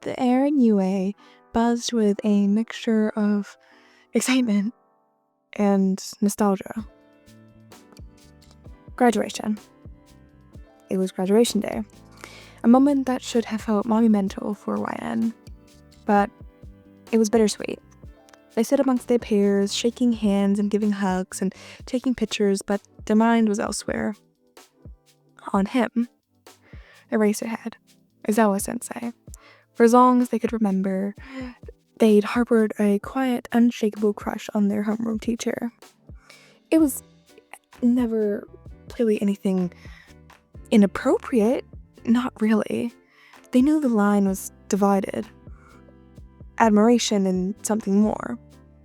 The air in UA buzzed with a mixture of excitement and nostalgia. Graduation. It was graduation day. A moment that should have felt monumental for YN. But it was bittersweet. They stood amongst their peers, shaking hands and giving hugs and taking pictures, but their mind was elsewhere. On him. Eraserhead. Aizawa sensei. For as long as they could remember, they'd harbored a quiet, unshakable crush on their homeroom teacher. It was never clearly anything inappropriate. Not really. They knew the line was divided. Admiration and something more.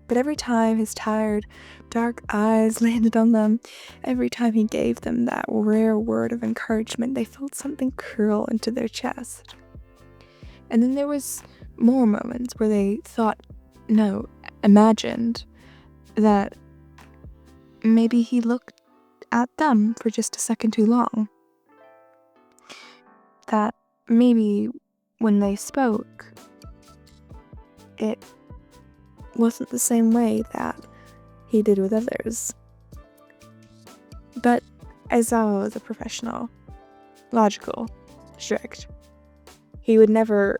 But every time his tired, dark eyes landed on them, every time he gave them that rare word of encouragement, they felt something curl into their chest. And then there was more moments where they imagined that maybe he looked at them for just a second too long. That maybe when they spoke, it wasn't the same way that he did with others. But Aizawa was a professional, logical, strict. He would never.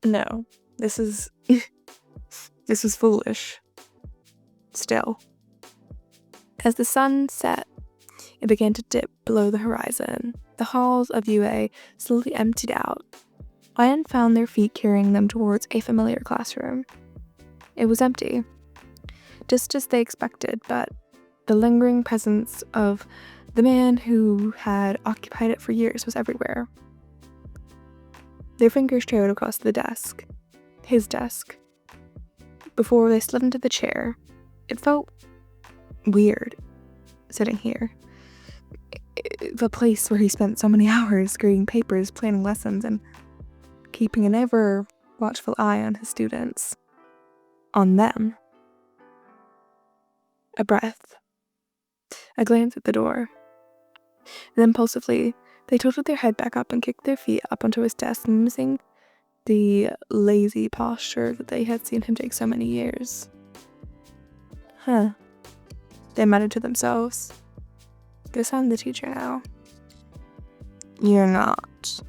No, this is foolish. Still. As the sun set, it began to dip below the horizon. The halls of UA slowly emptied out. YN found their feet carrying them towards a familiar classroom. It was empty, just as they expected, but the lingering presence of the man who had occupied it for years was everywhere. Their fingers trailed across the desk, his desk, before they slid into the chair. It felt weird, sitting here. The place where he spent so many hours grading papers, planning lessons, and keeping an ever-watchful eye on his students. On them. A breath. A glance at the door. And impulsively, they tilted their head back up and kicked their feet up onto his desk, mimicking the lazy posture that they had seen him take so many years. Huh. They muttered to themselves. Guess I'm the teacher now. You're not.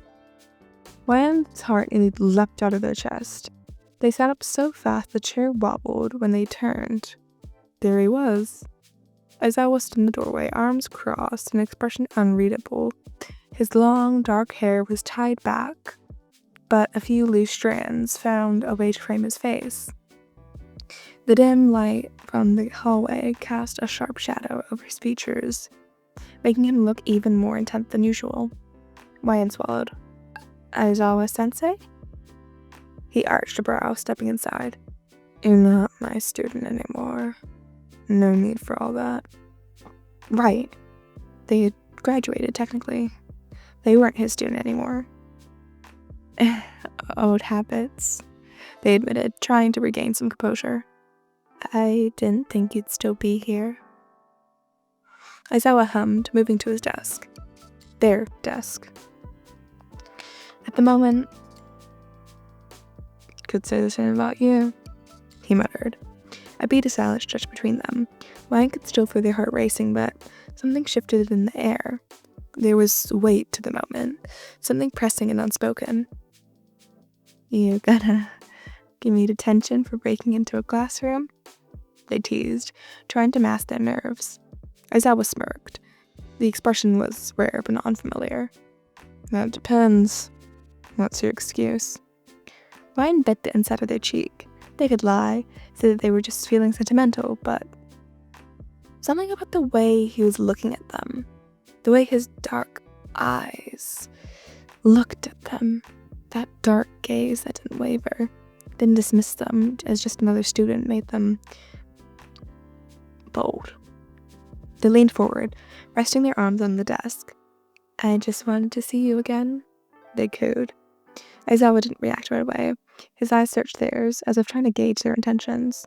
YN's heart nearly leapt out of their chest. They sat up so fast the chair wobbled when they turned. There he was. Aizawa stood in the doorway, arms crossed, an expression unreadable. His long, dark hair was tied back, but a few loose strands found a way to frame his face. The dim light from the hallway cast a sharp shadow over his features, making him look even more intent than usual. YN swallowed. Aizawa-sensei? He arched a brow, stepping inside. You're not my student anymore. No need for all that. Right. They had graduated, technically. They weren't his student anymore. Old habits, they admitted, trying to regain some composure. I didn't think you'd still be here. Aizawa hummed, moving to his desk. Their desk. At the moment, could say the same about you, he muttered. A beat of silence stretched between them. YN could still feel their heart racing, but something shifted in the air. There was weight to the moment, something pressing and unspoken. You gonna give me detention for breaking into a classroom? They teased, trying to mask their nerves. Aizawa smirked. The expression was rare but unfamiliar. That depends. What's your excuse? YN bit the inside of their cheek. They could lie, say that they were just feeling sentimental, but something about the way he was looking at them, the way his dark eyes looked at them, that dark gaze that didn't waver, didn't dismiss them as just another student, made them bold. They leaned forward, resting their arms on the desk. I just wanted to see you again, they cooed. Aizawa didn't react right away. His eyes searched theirs, as if trying to gauge their intentions.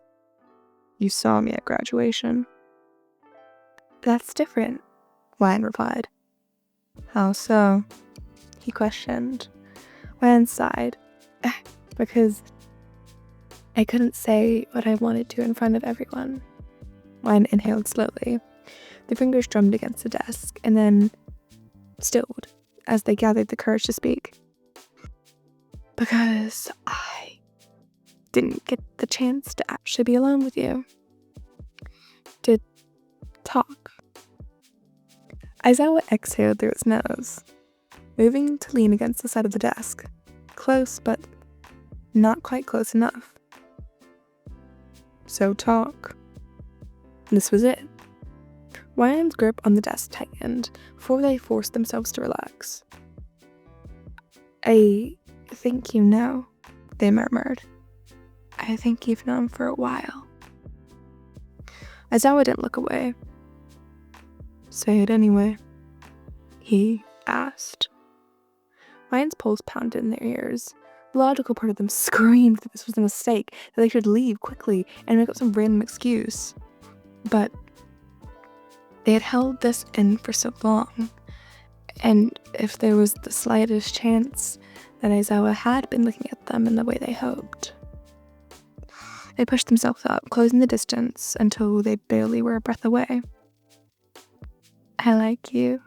You saw me at graduation. That's different, YN replied. How so? He questioned. YN sighed. because I couldn't say what I wanted to in front of everyone. Ryan inhaled slowly. The fingers drummed against the desk and then stilled as they gathered the courage to speak. Because I didn't get the chance to actually be alone with you. To talk. Aizawa exhaled through its nose, moving to lean against the side of the desk. Close, but not quite close enough. So talk. This was it. Ryan's grip on the desk tightened before they forced themselves to relax. I think you know, they murmured. I think you've known for a while. Aizawa didn't look away. Say it anyway, he asked. Ryan's pulse pounded in their ears. The logical part of them screamed that this was a mistake, that they should leave quickly and make up some random excuse. But they had held this in for so long, and if there was the slightest chance that Aizawa had been looking at them in the way they hoped. They pushed themselves up, closing the distance until they barely were a breath away. I like you,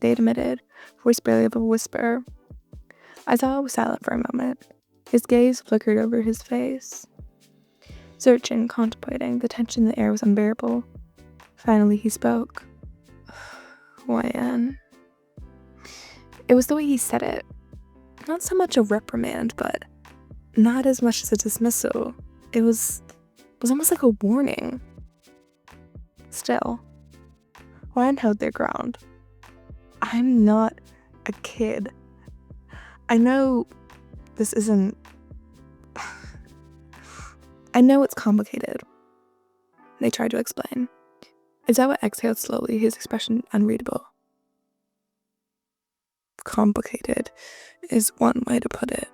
they admitted, voice barely above a whisper. Aizawa was silent for a moment. His gaze flickered over his face. Searching, contemplating, the tension in the air was unbearable. Finally he spoke. YN. It was the way he said it. Not so much a reprimand, but not as much as a dismissal. It was almost like a warning. Still, Ryan held their ground. I'm not a kid. I know this isn't... I know it's complicated. They tried to explain. Aizawa exhaled slowly, his expression unreadable. Complicated is one way to put it.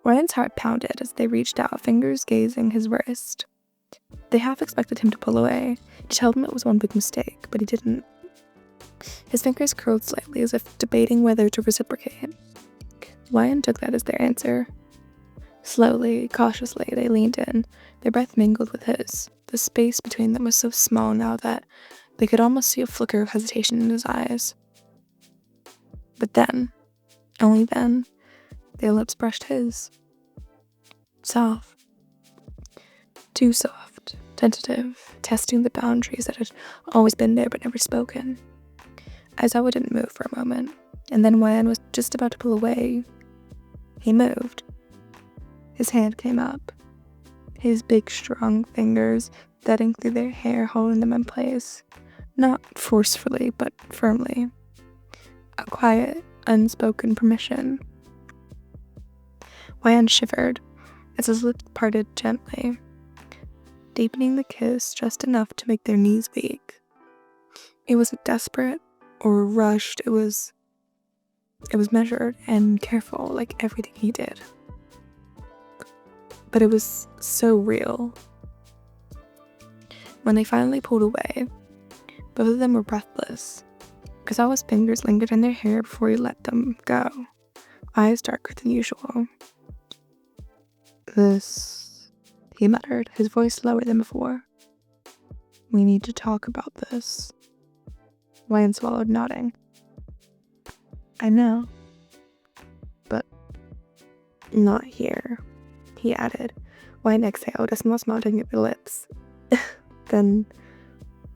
Ryan's heart pounded as they reached out, fingers gazing his wrist. They half expected him to pull away, to tell them it was one big mistake, but he didn't. His fingers curled slightly as if debating whether to reciprocate. Ryan took that as their answer. Slowly, cautiously, they leaned in, their breath mingled with his. The space between them was so small now that they could almost see a flicker of hesitation in his eyes. But then, only then, their lips brushed his. Soft. Too soft, tentative, testing the boundaries that had always been there but never spoken. Aizawa didn't move for a moment, and then Ryan was just about to pull away. He moved. His hand came up, his big, strong fingers threading through their hair, holding them in place. Not forcefully, but firmly. A quiet, unspoken permission. Ryan shivered as his lips parted gently, deepening the kiss just enough to make their knees weak. It wasn't desperate or rushed, it was measured and careful, like everything he did. But it was so real. When they finally pulled away, both of them were breathless. Kazawa's fingers lingered in their hair before he let them go, eyes darker than usual. This, he muttered, his voice lower than before. We need to talk about this. Ryan swallowed, nodding. I know, but not here, he added. Ryan exhaled, a small smile tugging at their lips. Then,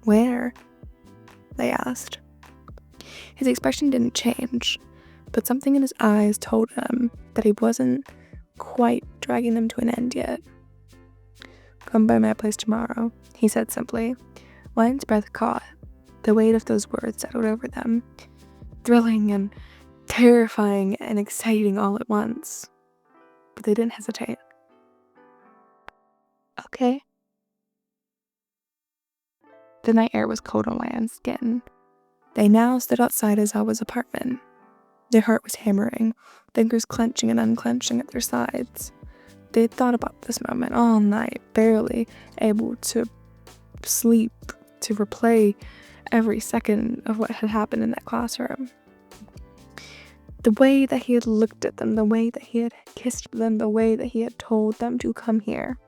where? They asked. His expression didn't change, but something in his eyes told him that he wasn't quite dragging them to an end yet. Come by my place tomorrow, he said simply. Ryan's breath caught. The weight of those words settled over them, thrilling and terrifying and exciting all at once. But they didn't hesitate. Okay. The night air was cold on Ryan's skin. They now stood outside Aizawa's apartment. Their heart was hammering, fingers clenching and unclenching at their sides. They had thought about this moment all night, barely able to sleep, to replay every second of what had happened in that classroom. The way that he had looked at them, the way that he had kissed them, the way that he had told them to come here.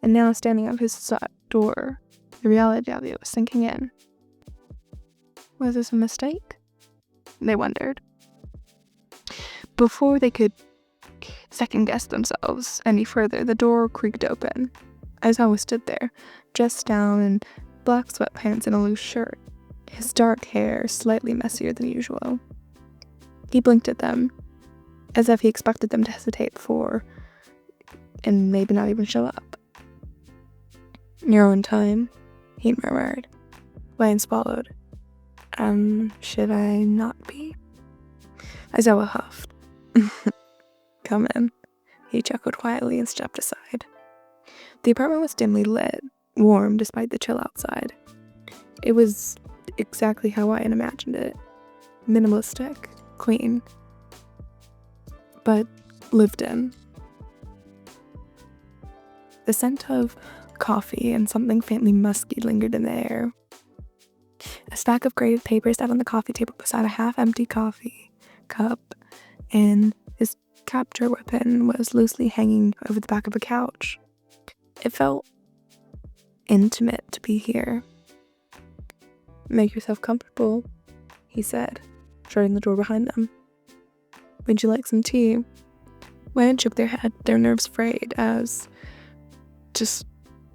And now standing at his door, the reality of it was sinking in. Was this a mistake? They wondered. Before they could second-guess themselves any further, the door creaked open. Aizawa stood there, dressed down in black sweatpants and a loose shirt, his dark hair slightly messier than usual. He blinked at them, as if he expected them to hesitate and maybe not even show up. "Your own time," he murmured. Wayne swallowed. Should I not be?" Aizawa huffed. "Come in," he chuckled quietly and stepped aside. The apartment was dimly lit, warm despite the chill outside. It was exactly how I had imagined it. Minimalistic, clean, but lived in. The scent of coffee and something faintly musky lingered in the air. A stack of graded papers sat on the coffee table beside a half-empty coffee cup, and his capture weapon was loosely hanging over the back of a couch. It felt intimate to be here. "Make yourself comfortable," he said, shutting the door behind them. "Would you like some tea?" Women shook their head, their nerves frayed, as just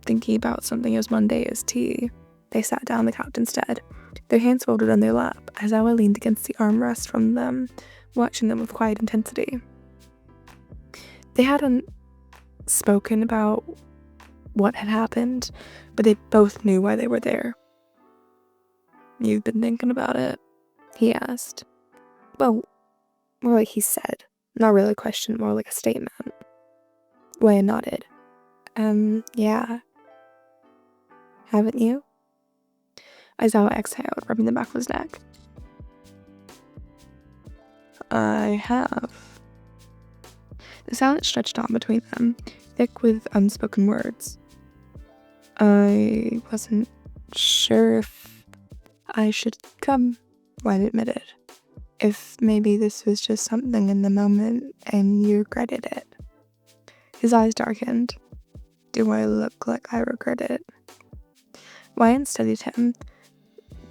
thinking about something as mundane as tea. They sat down on the couch instead, their hands folded on their lap. Aizawa leaned against the armrest from them, watching them with quiet intensity. They hadn't spoken about what had happened, but they both knew why they were there. "You've been thinking about it?" he asked. Well, more like he said. Not really a question, more like a statement. Wayne nodded. Yeah. Haven't you?" Aizawa exhaled, rubbing the back of his neck. "I have." The silence stretched on between them, thick with unspoken words. "I wasn't sure if I should come," Wyatt admitted. "If maybe this was just something in the moment and you regretted it." His eyes darkened. "Do I look like I regret it?" Wyatt studied him.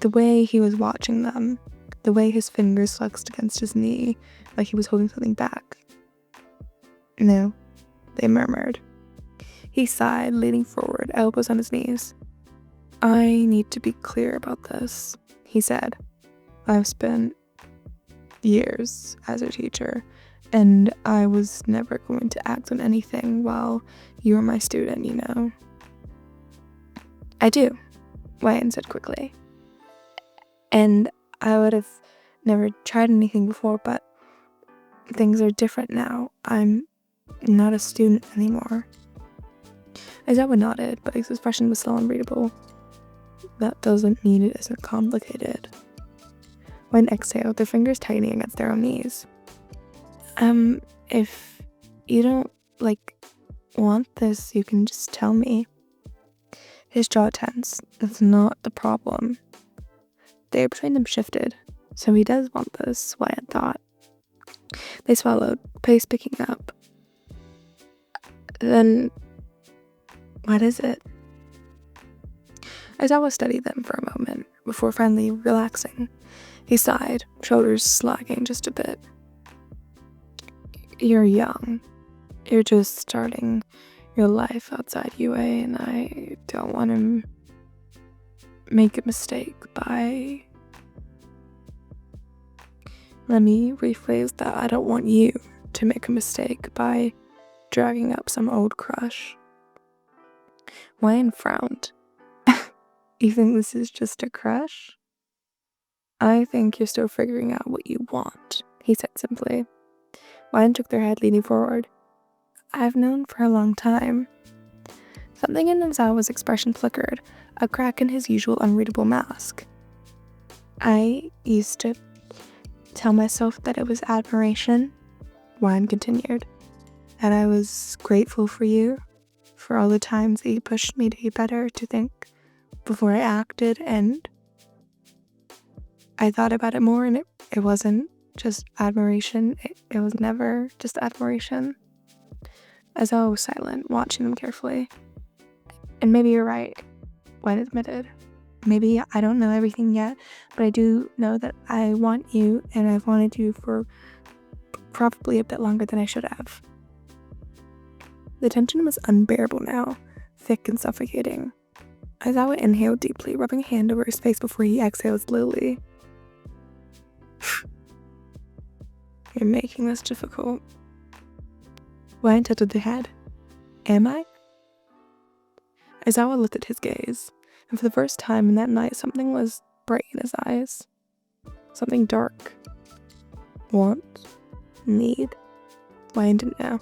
The way he was watching them, the way his fingers flexed against his knee, like he was holding something back. "No," they murmured. He sighed, leaning forward, elbows on his knees. "I need to be clear about this," he said. "I've spent years as a teacher, and I was never going to act on anything while you were my student, you know." "I do," Wayne said quickly. "And I would have never tried anything before, but things are different now. I'm not a student anymore." Aizawa nodded, but his expression was still unreadable. "That doesn't mean it isn't complicated." Wayne exhaled, their fingers tightening against their own knees. If you don't, want this, you can just tell me." His jaw tensed. "That's not the problem." The air between them shifted. So he does want this, Wyatt thought. They swallowed, pace picking up. "Then what is it?" Aizawa studied them for a moment, before finally relaxing. He sighed, shoulders slagging just a bit. "You're young. You're just starting your life outside UA, and I don't want to make a mistake by..." Let me rephrase that. "I don't want you to make a mistake by dragging up some old crush." Wayne frowned. "You think this is just a crush?" "I think you're still figuring out what you want," he said simply. Wayne shook their head, leaning forward. "I've known for a long time." Something in Aizawa's expression flickered, a crack in his usual unreadable mask. "I used to tell myself that it was admiration," Wayne continued. "That I was grateful for you, for all the times that you pushed me to be better, to think before I acted, and I thought about it more, and it wasn't just admiration. It was never just admiration. Aizawa was silent, watching them carefully. And maybe you're right, Wayne admitted. Maybe I don't know everything yet, but I do know that I want you, and I've wanted you for probably a bit longer than I should have. The tension was unbearable now, thick and suffocating. Aizawa inhaled deeply, rubbing a hand over his face before he exhaled slowly. You're making this difficult. Wayne tilted the head. Am I? Aizawa lifted his gaze, and for the first time in that night something was bright in his eyes. Something dark. Want? Need? Wayne didn't know.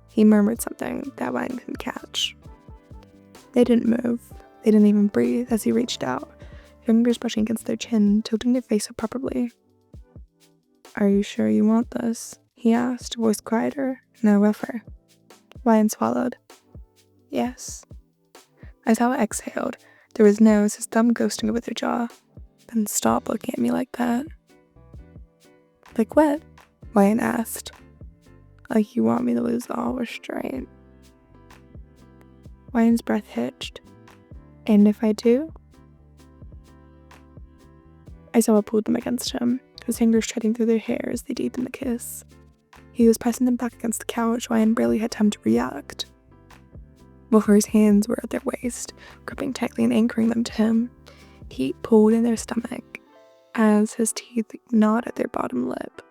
He murmured something that Wayne couldn't catch. They didn't move. They didn't even breathe as he reached out, fingers brushing against their chin, tilting their face up properly. Are you sure you want this? He asked, voice quieter, no rougher. Wayne swallowed. Yes. Aizawa exhaled, through his nose, his thumb ghosting over their jaw. Then stop looking at me like that. Like what? Wayne asked. Like you want me to lose all restraint. Wayne's breath hitched. And if I do? Aizawa pulled them against him, his fingers treading through their hair as they deepened the kiss. He was pressing them back against the couch. Wayne barely had time to react. Before his hands were at their waist, gripping tightly and anchoring them to him. Heat pulled in their stomach as his teeth gnawed at their bottom lip.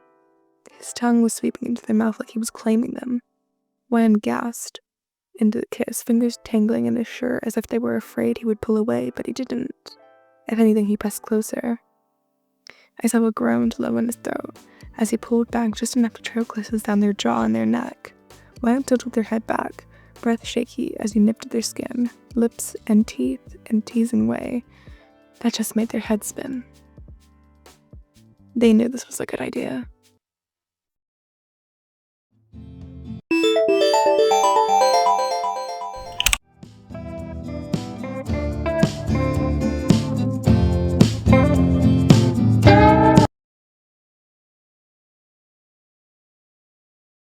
His tongue was sweeping into their mouth like he was claiming them. Wayne gasped into the kiss, fingers tangling in his shirt as if they were afraid he would pull away, but he didn't. If anything, he pressed closer. Aizawa groaned low in his throat as he pulled back just enough to trail kisses down their jaw and their neck. Wayne tilted their head back, breath shaky as he nipped at their skin, lips and teeth in a teasing way that just made their heads spin. They knew this was a good idea.